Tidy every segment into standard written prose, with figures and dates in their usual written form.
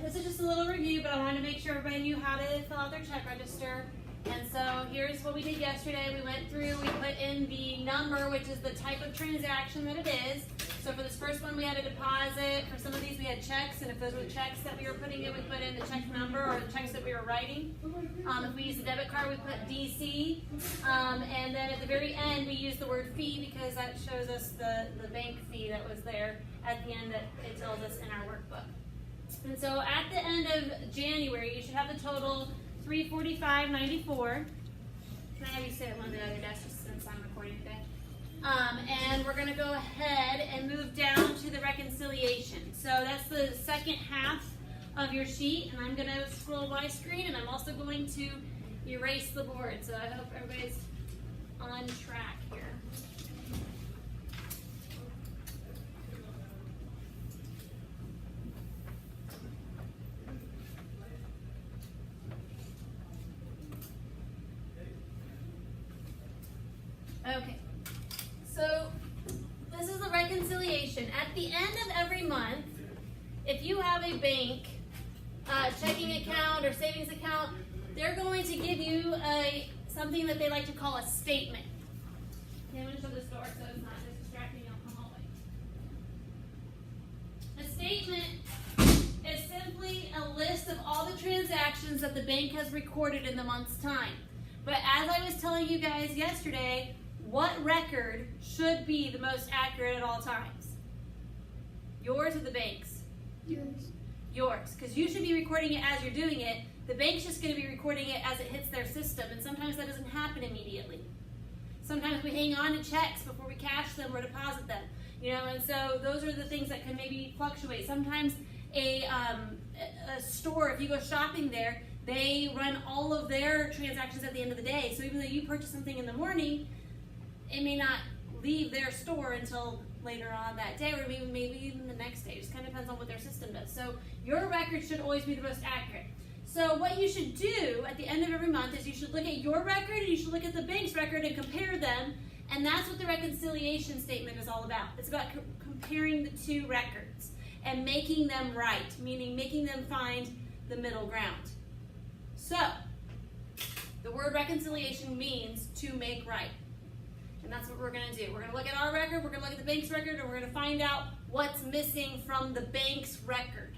This is just a little review, but I wanted to make sure everybody knew how to fill out their check register. And so here's what we did yesterday. We went through, we put in the number, which is the type of transaction that it is. So for this first one, we had a deposit. For some of these, we had checks. And if those were the checks that we were putting in, we put in the check number or the checks that we were writing. If we used a debit card, we put DC. And then at the very end, we used the word fee because that shows us the bank fee that was there at the end that it tells us in our workbook. And so at the end of January, you should have the total $345.94. Can I have you sit at one of the other desks since I'm recording today? And we're going to go ahead and move down to the reconciliation. So that's the second half of your sheet, and I'm going to scroll my screen, and I'm also going to erase the board. So I hope everybody's on track here. Okay, so this is the reconciliation. At the end of every month, if you have a bank checking account or savings account, they're going to give you something that they like to call a statement. Okay, I'm going to show this door so it's not just distracting you on the hallway. A statement is simply a list of all the transactions that the bank has recorded in the month's time. But as I was telling you guys yesterday, what record should be the most accurate at all times? Yours or the bank's? Yours. Yours, because you should be recording it as you're doing it. The bank's just going to be recording it as it hits their system, and sometimes that doesn't happen immediately. Sometimes we hang on to checks before we cash them or deposit them, and so those are the things that can maybe fluctuate. Sometimes a store, if you go shopping there, they run all of their transactions at the end of the day. So even though you purchase something in the morning, it may not leave their store until later on that day, or maybe even the next day. It just kind of depends on what their system does. So your record should always be the most accurate. So what you should do at the end of every month is you should look at your record and you should look at the bank's record and compare them. And that's what the reconciliation statement is all about. It's about comparing the two records and making them right, meaning making them find the middle ground. So the word reconciliation means to make right. And that's what we're going to do. We're going to look at our record, we're going to look at the bank's record, and we're going to find out what's missing from the bank's record.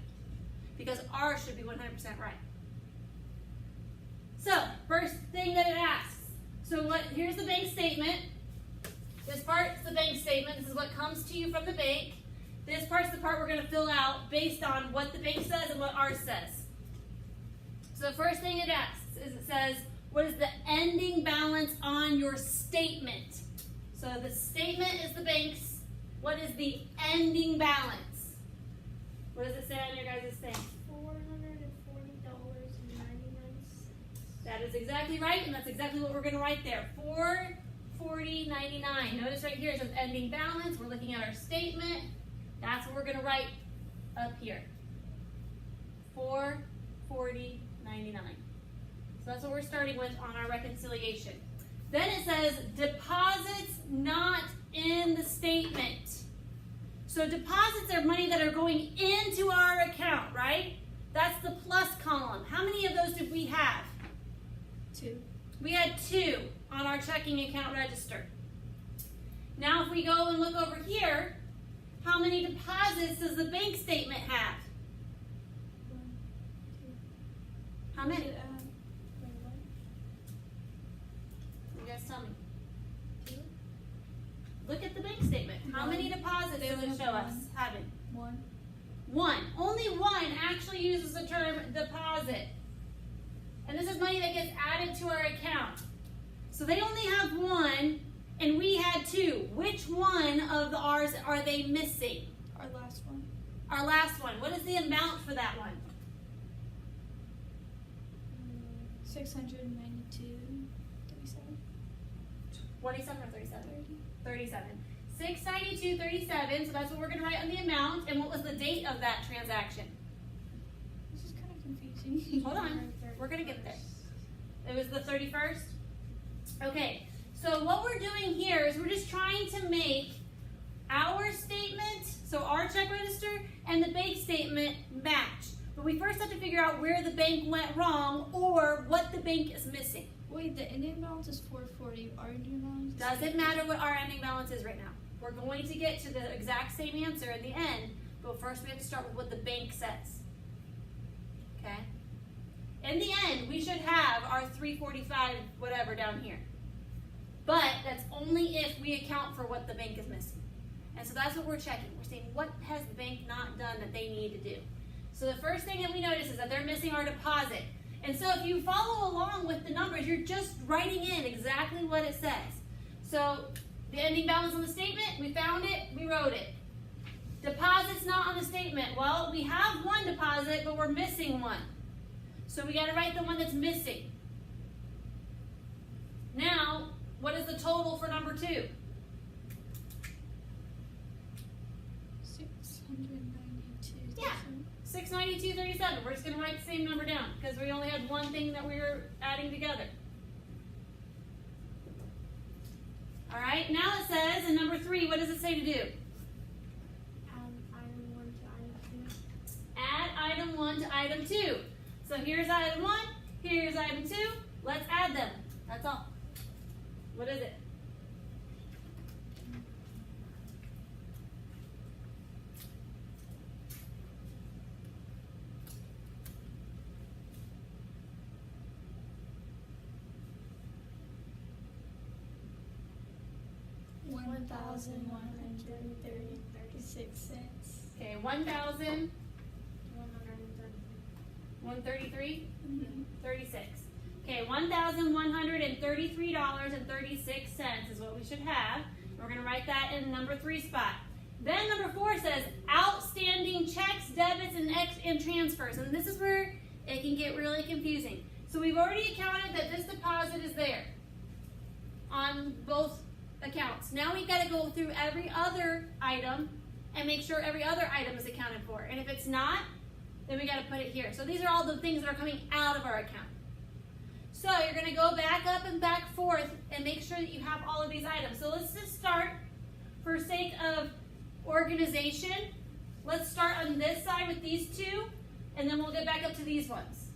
Because ours should be 100% right. So, first thing that it asks. So here's the bank statement. This part's the bank statement. This is what comes to you from the bank. This part's the part we're going to fill out based on what the bank says and what ours says. So the first thing it asks is it says, what is the ending balance on your statement? So the statement is the bank's. What is the ending balance? What does it say on your guys' thing? $440.99. That is exactly right, and that's exactly what we're going to write there. $440.99. Notice right here it says ending balance. We're looking at our statement. That's what we're going to write up here. $440.99. So that's what we're starting with on our reconciliation. Then it says deposits not in the statement. So deposits are money that are going into our account, right? That's the plus column. How many of those did we have? 2. We had 2 on our checking account register. Now if we go and look over here, how many deposits does the bank statement have? 1, 2. How many? 21. You guys tell me. 2. Look at the bank statement. How many deposits does it show us having? 1. 1. Only one actually uses the term deposit. And this is money that gets added to our account. So they only have 1, and we had 2. Which one of ours are they missing? Our last one. Our last one. What is the amount for that one? 692.37. 27 or 37? 30. 37. 692.37, so that's what we're going to write on the amount. And what was the date of that transaction? This is kind of confusing. Hold on. We're going to get there. It was the 31st? Okay, so what we're doing here is we're just trying to make our statement So our check register and the bank statement match. But we first have to figure out where the bank went wrong or what the bank is missing. Wait, the ending balance is 440. Our ending balance is Doesn't matter what our ending balance is right now. We're going to get to the exact same answer in the end, but first we have to start with what the bank says. Okay? In the end, we should have our 345 whatever down here. But that's only if we account for what the bank is missing. And so that's what we're checking. We're saying, what has the bank not done that they need to do? So the first thing that we notice is that they're missing our deposit. And so if you follow along with the numbers, you're just writing in exactly what it says. So the ending balance on the statement, we found it, we wrote it. Deposit's not on the statement. Well, we have one deposit, but we're missing one. So we got to write the one that's missing. Now, what is the total for number 2? 692. Yeah. 692.37. We're just going to write the same number down because we only had one thing that we were adding together. All right, now it says in number 3, what does it say to do? Add item 1 to item 2. So here's item 1, here's item 2. Let's add them. That's all. What is it? $1,136. Okay, 1,133. 36. Okay, $1,133.36 is what we should have. We're going to write that in number 3 spot. Then number 4 says outstanding checks, debits, and transfers. And this is where it can get really confusing. So we've already accounted that this deposit is there on both accounts. Now we've got to go through every other item and make sure every other item is accounted for. And if it's not, then we got to put it here. So these are all the things that are coming out of our account. So you're going to go back up and back forth and make sure that you have all of these items. So let's just start, for sake of organization, let's start on this side with these 2, and then we'll get back up to these ones.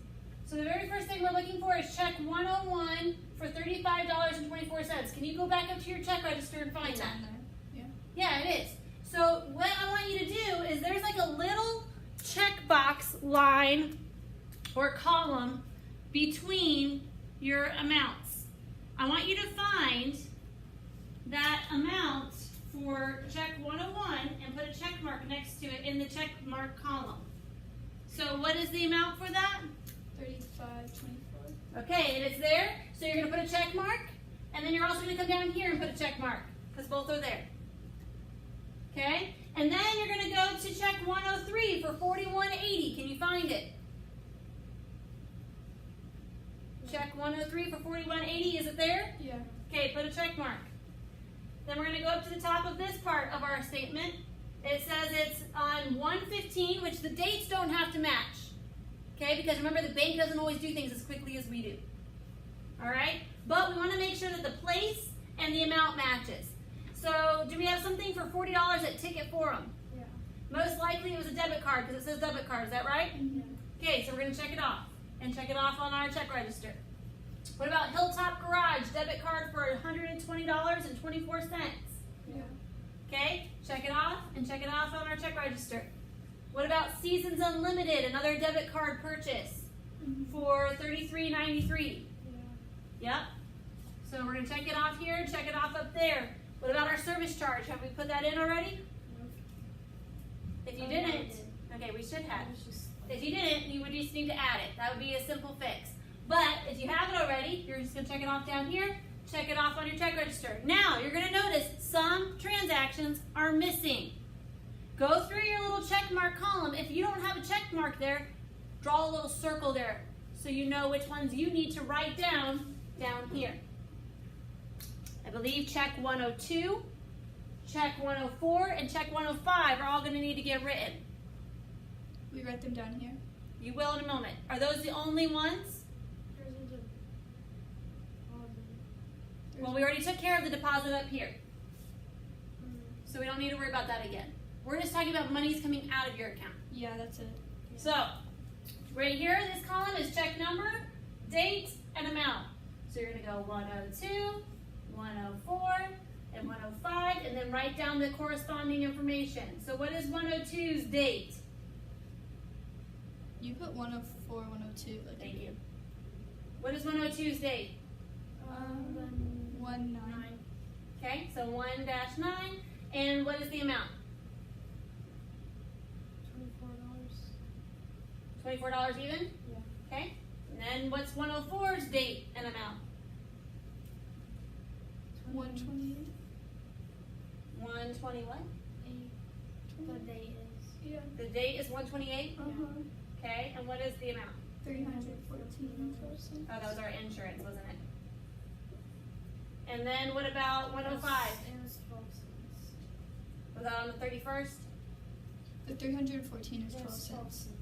So the very first thing we're looking for is check 101 for $35.24. Can you go back up to your check register and find that? Yeah. Yeah, it is. So what I want you to do is there's like a little checkbox line or column between your amounts. I want you to find that amount for check 101 and put a check mark next to it in the check mark column. So what is the amount for that? $35.24. Okay, and it's there. So you're going to put a check mark, and then you're also going to come down here and put a check mark because both are there. Okay? And then you're going to go to check 103 for $41.80. Can you find it? Check 103 for $41.80. Is it there? Yeah. Okay, put a check mark. Then we're going to go up to the top of this part of our statement. It says it's on 1/15, which the dates don't have to match. Okay, because remember the bank doesn't always do things as quickly as we do. All right? But we want to make sure that the place and the amount matches. So, do we have something for $40 at Ticket Forum? Yeah. Most likely it was a debit card because it says debit card. Is that right? Yeah. Okay, so we're going to check it off. And check it off on our check register. What about Hilltop Garage debit card for $120.24? Yeah. Okay, check it off and check it off on our check register. What about Seasons Unlimited, another debit card purchase for $33.93? Yeah. Yep. So we're going to check it off here and check it off up there. What about our service charge? Have we put that in already? If you didn't, okay, we should have. If you didn't, you would just need to add it. That would be a simple fix. But if you have it already, you're just going to check it off down here, check it off on your check register. Now, you're going to notice some transactions are missing. Go through your little check mark column. If you don't have a check mark there, draw a little circle there so you know which ones you need to write down here. I believe check 102, check 104, and check 105 are all going to need to get written. We write them down here. You will in a moment. Are those the only ones? Well, we already took care of the deposit up here. So we don't need to worry about that again. We're just talking about monies coming out of your account. Yeah, that's it. So, right here, this column is check number, date, and amount. So you're going to go 102, 104, and 105, and then write down the corresponding information. So what is 102's date? You put 104, 102. Like Thank you. What is 102's date? 19. Okay, so 1-9. And what is the amount? $24 even? Yeah. Okay. And then what's 104's date and amount? 128. 120 what? The date is. Yeah. The date is 128? Uh-huh. Okay, and what is the amount? 314. Oh, that was our insurance, wasn't it? And then what about 105? It was 12 cents. Was that on the 31st? The 314 is 12 cents. Oh, 12 cents.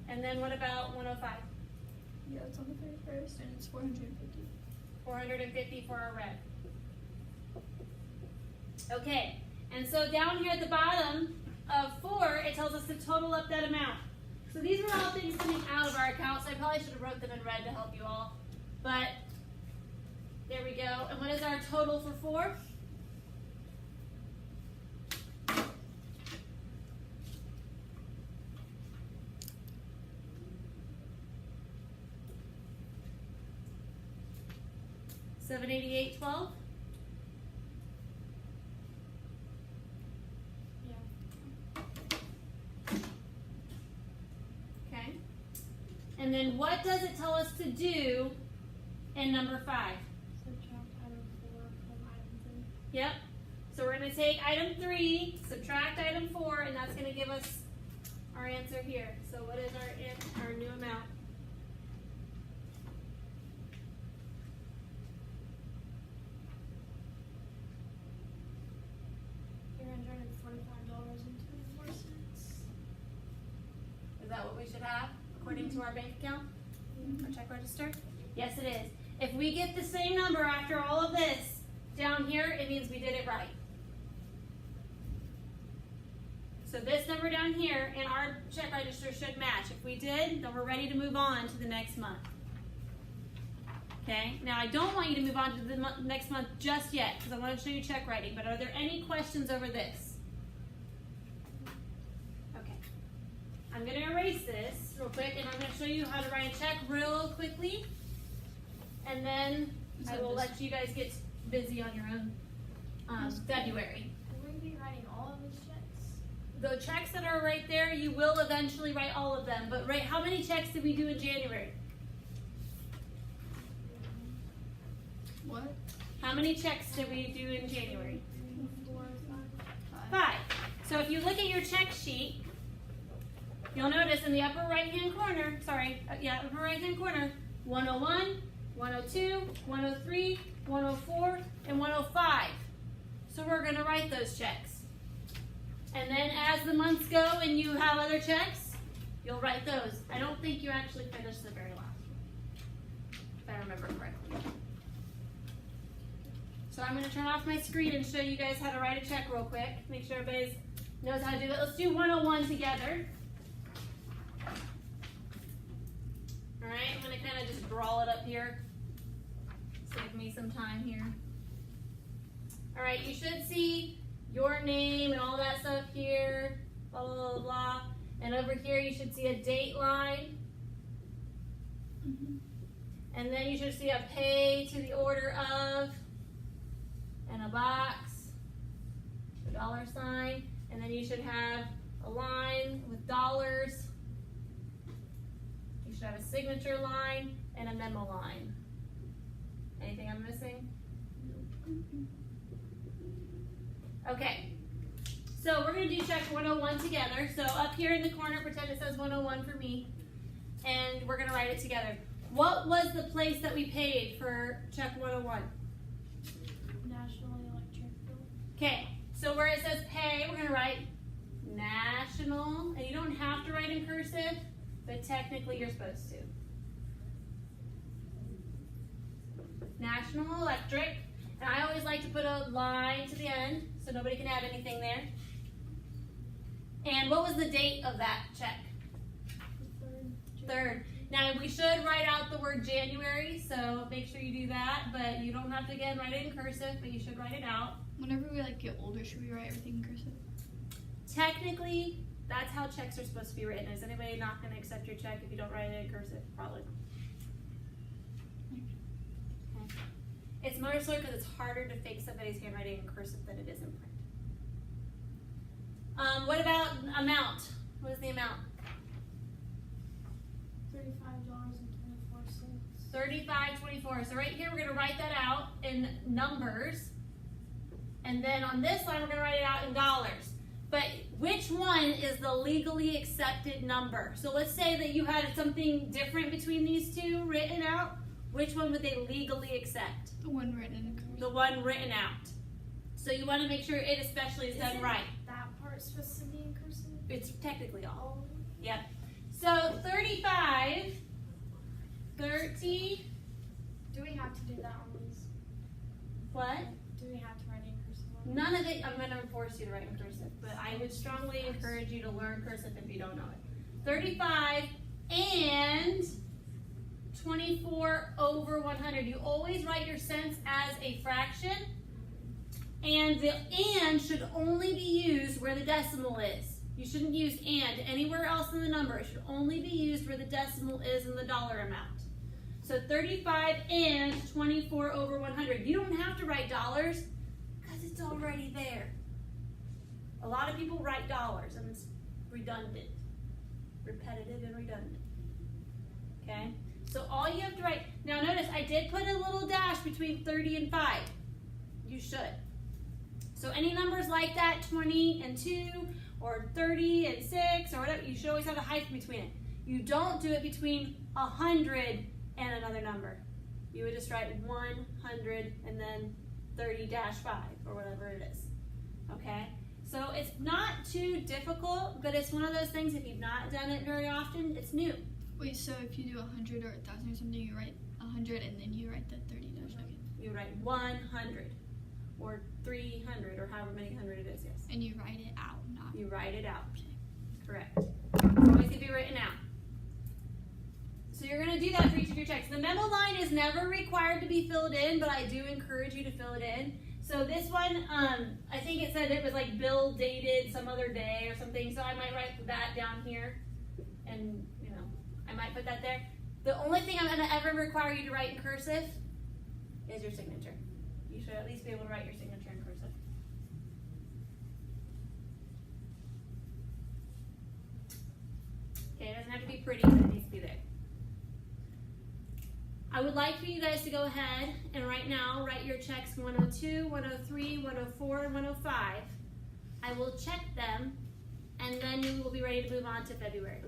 And then what about 105? Yeah, it's on the 31st and it's 450. 450 for our red. Okay, and so down here at the bottom of 4, it tells us to total up that amount. So these were all things coming out of our accounts. I probably should have wrote them in red to help you all. But there we go. And what is our total for 4? $788.12. Okay. And then what does it tell us to do in number 5? Subtract item 4 from item 3. Yep. So we're going to take item 3, subtract item 4, and that's going to give us our answer here. So what is our new amount? $345.24. Is that what we should have according to our bank account? Our check register? Yes, it is. If we get the same number after all of this down here, it means we did it right. So this number down here in our check register should match. If we did, then we're ready to move on to the next month. Okay, now I don't want you to move on to the next month just yet because I want to show you check writing, but are there any questions over this? Okay, I'm going to erase this real quick and I'm going to show you how to write a check real quickly, and then I will let you guys get busy on your own February. Will we be writing all of these checks? The checks that are right there, you will eventually write all of them, but how many checks did we do in January? What? How many checks did we do in January? 4, 5. 5. So if you look at your check sheet, you'll notice in the upper right-hand corner, upper right-hand corner, 101, 102, 103, 104, and 105. So we're going to write those checks. And then as the months go and you have other checks, you'll write those. I don't think you actually finished the very last one, if I remember correctly. So I'm going to turn off my screen and show you guys how to write a check real quick. Make sure everybody knows how to do it. Let's do 101 together. Alright, I'm going to kind of just draw it up here. Save me some time here. Alright, you should see your name and all that stuff here. Blah, blah, blah, blah. And over here you should see a date line. And then you should see a pay to the order of, and a box, a $sign, and then you should have a line with dollars. You should have a signature line and a memo line. Anything I'm missing? Okay, so we're going to do check 101 together. So up here in the corner, pretend it says 101 for me, and we're going to write it together. What was the place that we paid for check 101? National Electric Bill. Okay, so where it says pay, we're going to write national, and you don't have to write in cursive, but technically you're supposed to. National Electric, And I always like to put a line to the end so nobody can add anything there. And what was the date of that check? 3rd. Now we should write out the word January, so make sure you do that, but you don't have to again write it in cursive, but you should write it out. Whenever we get older, should we write everything in cursive? Technically, that's how checks are supposed to be written. Is anybody not going to accept your check if you don't write it in cursive? Probably. Okay. It's mostly because it's harder to fake somebody's handwriting in cursive than it is in print. What about amount? What is the amount? $35.24. $35.24. So right here we're going to write that out in numbers. And then on this line we're going to write it out in dollars. But which one is the legally accepted number? So let's say that you had something different between these two written out. Which one would they legally accept? The one written in cursive. The one written out. So you want to make sure it especially is done right. That part's supposed to be in cursive? It's technically all. Yep. So 35, 30. Do we have to do that on these? What? Do we have to write in cursive on these? None of it, I'm going to force you to write in cursive, but I would strongly encourage you to learn cursive if you don't know it. 35 and 24 over 100. You always write your cents as a fraction, and the and should only be used where the decimal is. You shouldn't use and anywhere else in the number. It should only be used where the decimal is in the dollar amount. So 35 and 24 over 100. You don't have to write dollars because it's already there. A lot of people write dollars and it's redundant. Repetitive and redundant. Okay? So all you have to write, now notice I did put a little dash between 30 and 5. You should. So any numbers like that, 20 and 2, or 30 and 6, or whatever, you should always have a hyphen between it. You don't do it between 100 and another number. You would just write 100 and then 30-5, or whatever it is. Okay? So it's not too difficult, but it's one of those things, if you've not done it very often, it's new. Wait, so if you do 100 or 1,000 or something, you write 100 and then you write the 30 dash. Okay. You write 100 or 300 or however many hundred it is, yes. And you write it out, not. You write it out. Okay. Correct. It's always to be written out. So you're going to do that for each of your checks. The memo line is never required to be filled in, but I do encourage you to fill it in. So this one, I think it said it was like bill dated some other day or something, so I might write that down here. And, you know, I might put that there. The only thing I'm going to ever require you to write in cursive is your signature. You should at least be able to write your signature in cursive. Okay, it doesn't have to be pretty, but it needs to be there. I would like for you guys to go ahead and right now write your checks 102, 103, 104, and 105. I will check them, and then you will be ready to move on to February.